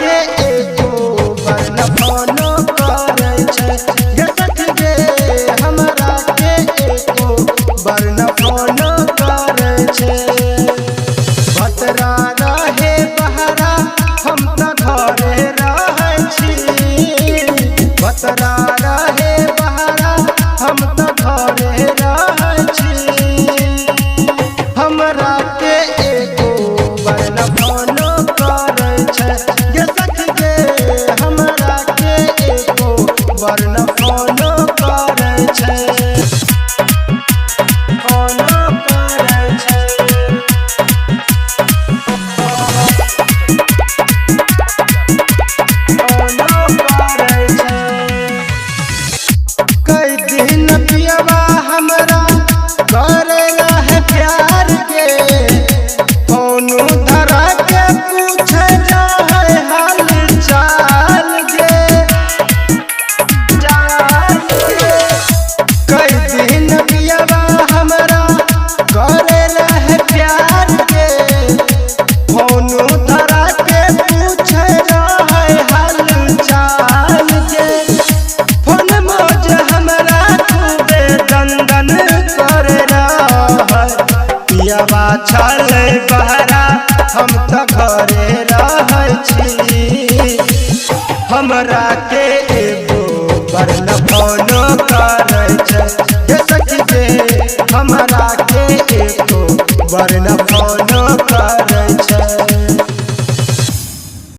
के एको बरन फोनो करे छे गे सखी गे हमरा के एको बरन फोनो करे छे। भतरा रहे बहरा हम त घरे रहै छी, भतरा रहे बहरा हम त घरे रहै छी। हमरा के एको बरन फोनो करे छे गे सखी गे हमरा के एको बरन फोनो करे छे। फोनो करे छे कई दिन पियवा हमरा करेला है प्यार के, फोनो धरा के पूछे जाए हाल चाल के। कई दिन पियवा हमरा करेला है प्यार के, फोनो धरा के पूछे जाए हाल चाल के। फोन मौज हमरा खूबे दंदन करे रहै, पियवा छलै बहरा हम त घरे रहै छी। हमरा के एगो बरन फोनो करे छे गे सखी गे हमरा के एगो बरन फोनो करे छे।